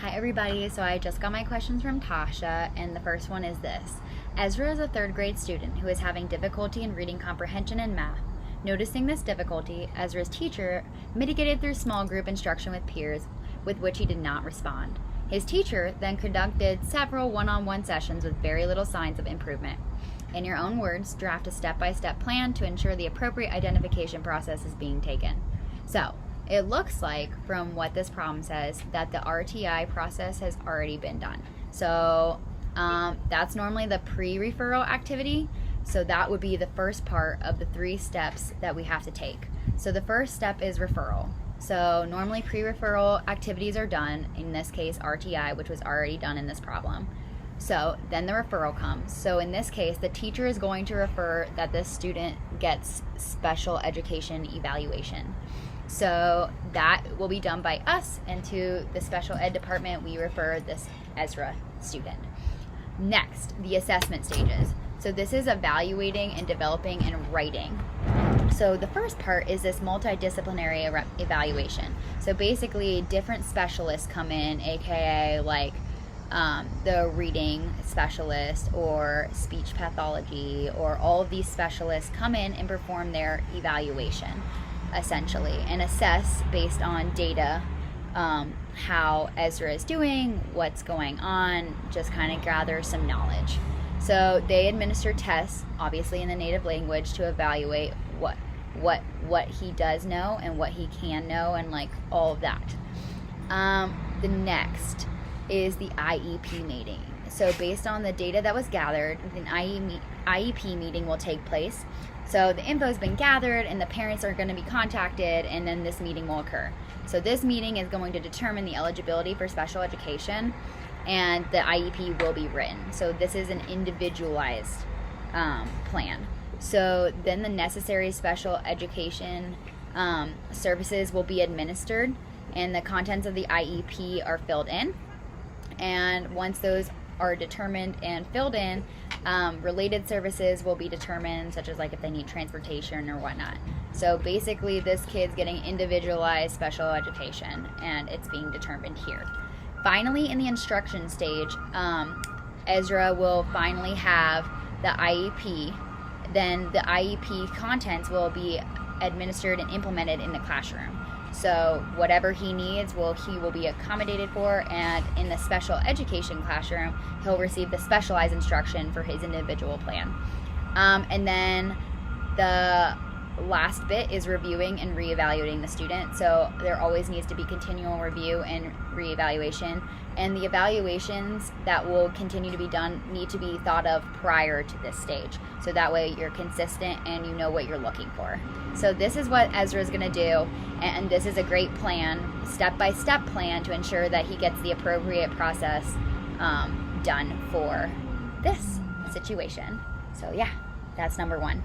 Hi everybody, so I just got my questions from Tasha, and the first one is this. Ezra is a third grade student who is having difficulty in reading comprehension and math. Noticing this difficulty, Ezra's teacher mitigated through small group instruction with peers, with which he did not respond. His teacher then conducted several one-on-one sessions with very little signs of improvement. In your own words, draft a step-by-step plan to ensure the appropriate identification process is being taken. So, it looks like, from what this problem says, that the RTI process has already been done. So that's normally the pre-referral activity. So that would be the first part of the 3 steps that we have to take. So the first step is referral. So normally pre-referral activities are done, in this case RTI, which was already done in this problem. So then the referral comes. So in this case, the teacher is going to refer that this student gets special education evaluation. So that will be done by us, and to the special ed department we refer this Ezra student. Next, the assessment stages. So this is evaluating and developing and writing. So the first part is this multidisciplinary evaluation. So basically different specialists come in, aka like the reading specialist or speech pathology, or all of these specialists come in and perform their evaluation essentially and assess based on data how Ezra is doing, what's going on, just kind of gather some knowledge. So they administer tests, obviously in the native language, to evaluate what he does know and what he can know, and like all of that. The next is the IEP meeting. So based on the data that was gathered, an IEP meeting will take place. So the info has been gathered and the parents are going to be contacted, and then this meeting will occur. So this meeting is going to determine the eligibility for special education, and the IEP will be written. So this is an individualized plan. So then the necessary special education services will be administered, and the contents of the IEP are filled in. And once those are determined and filled in, related services will be determined, such as like if they need transportation or whatnot. So basically this kid's getting individualized special education, and it's being determined here. Finally, in the instruction stage, Ezra will finally have the IEP. Then the IEP contents will be administered and implemented in the classroom. So whatever he needs, he will be accommodated for, and in the special education classroom, he'll receive the specialized instruction for his individual plan. And then the last bit is reviewing and reevaluating the student. So there always needs to be continual review and reevaluation, and the evaluations that will continue to be done need to be thought of prior to this stage, so that way you're consistent and you know what you're looking for. So this is what Ezra is going to do, and this is a great plan, step-by-step plan, to ensure that he gets the appropriate process done for this situation. So yeah, that's number 1.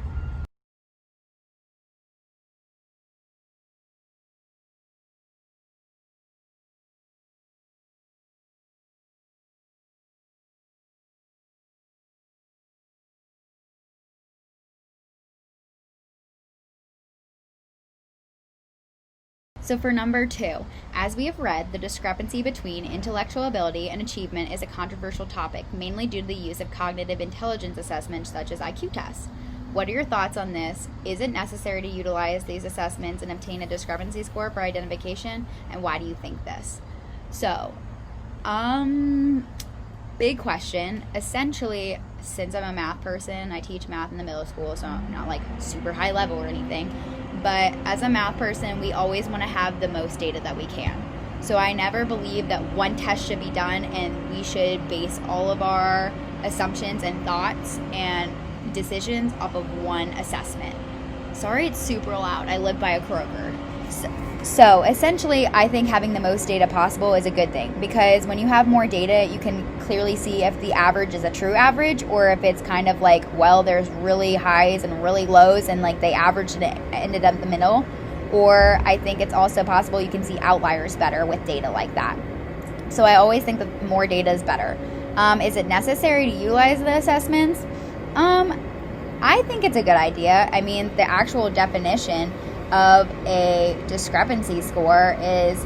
So for number 2, as we have read, the discrepancy between intellectual ability and achievement is a controversial topic, mainly due to the use of cognitive intelligence assessments such as IQ tests. What are your thoughts on this? Is it necessary to utilize these assessments and obtain a discrepancy score for identification? And why do you think this? So, big question. Essentially, since I'm a math person, I teach math in the middle school, so I'm not like super high level or anything. But as a math person, we always want to have the most data that we can. So I never believe that one test should be done and we should base all of our assumptions and thoughts and decisions off of one assessment. Sorry, it's super loud. I live by a Kroger. So essentially, I think having the most data possible is a good thing, because when you have more data, you can clearly see if the average is a true average, or if it's kind of like, well, there's really highs and really lows, and like they averaged it, ended up in the middle. Or I think it's also possible you can see outliers better with data like that. So I always think that more data is better. Is it necessary to utilize the assessments? I think it's a good idea. I mean, the actual definition of a discrepancy score is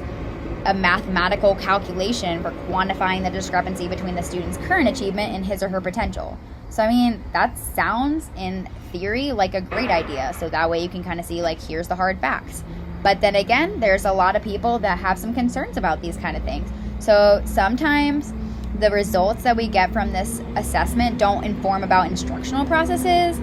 a mathematical calculation for quantifying the discrepancy between the student's current achievement and his or her potential. So, I mean, that sounds in theory like a great idea. So that way you can kind of see, like, here's the hard facts. But then again, there's a lot of people that have some concerns about these kind of things. So sometimes the results that we get from this assessment don't inform about instructional processes.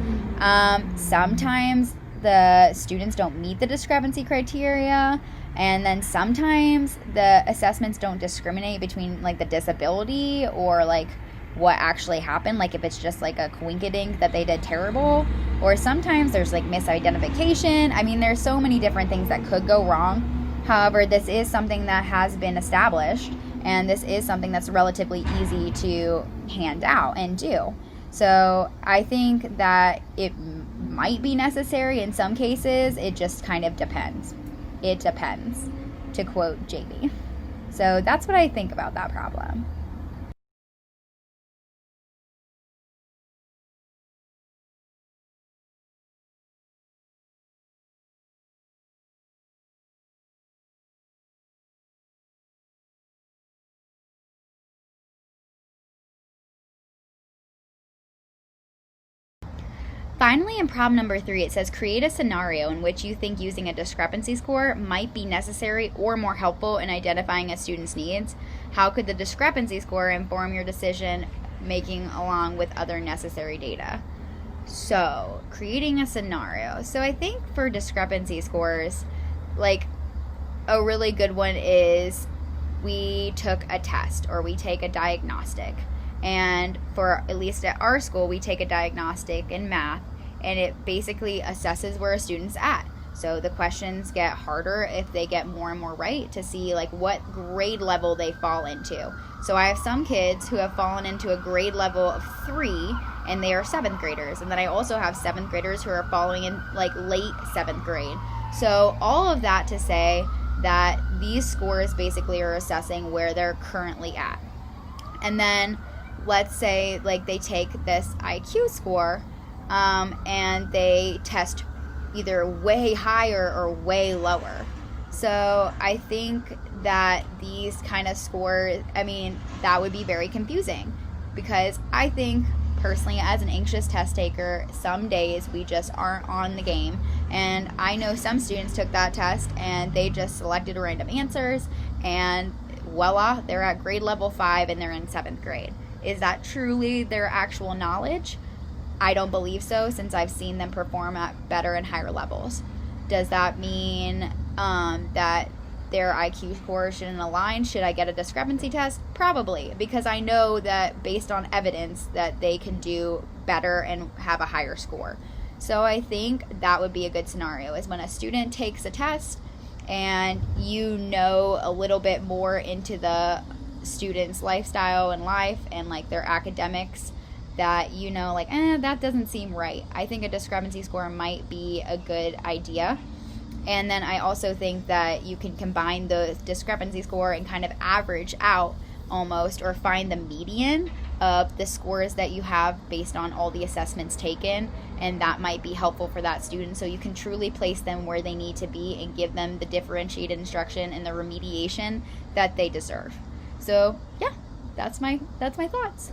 Sometimes the students don't meet the discrepancy criteria. And then sometimes the assessments don't discriminate between, like, the disability or, like, what actually happened, like if it's just like a coinkydink that they did terrible, or sometimes there's like misidentification. I mean, there's so many different things that could go wrong. However, this is something that has been established, and this is something that's relatively easy to hand out and do. So I think that it might be necessary in some cases. It just kind of depends. It depends, to quote Jamie. So that's what I think about that problem. Finally, in problem number 3, it says create a scenario in which you think using a discrepancy score might be necessary or more helpful in identifying a student's needs. How could the discrepancy score inform your decision making along with other necessary data? So, creating a scenario. So I think for discrepancy scores, like, a really good one is we took a test or we take a diagnostic. And for, at least at our school, we take a diagnostic in math, and it basically assesses where a student's at. So the questions get harder if they get more and more right, to see like what grade level they fall into. So I have some kids who have fallen into a grade level of 3, and they are 7th graders. And then I also have 7th graders who are falling in like late 7th grade. So all of that to say that these scores basically are assessing where they're currently at. And then let's say like they take this IQ score, and they test either way higher or way lower. So I think that these kind of scores, I mean, that would be very confusing, because I think personally, as an anxious test taker, some days we just aren't on the game. And I know some students took that test and they just selected random answers, and voila, they're at grade level 5 and they're in 7th grade. Is that truly their actual knowledge? I don't believe so, since I've seen them perform at better and higher levels. Does that mean that their IQ score shouldn't align? Should I get a discrepancy test? Probably, because I know that based on evidence that they can do better and have a higher score. So I think that would be a good scenario, is when a student takes a test and you know a little bit more into the student's lifestyle and life and like their academics, that you know, like, that doesn't seem right. I think a discrepancy score might be a good idea. And then I also think that you can combine the discrepancy score and kind of average out almost, or find the median of the scores that you have based on all the assessments taken, and that might be helpful for that student, so you can truly place them where they need to be and give them the differentiated instruction and the remediation that they deserve. So yeah, that's my thoughts.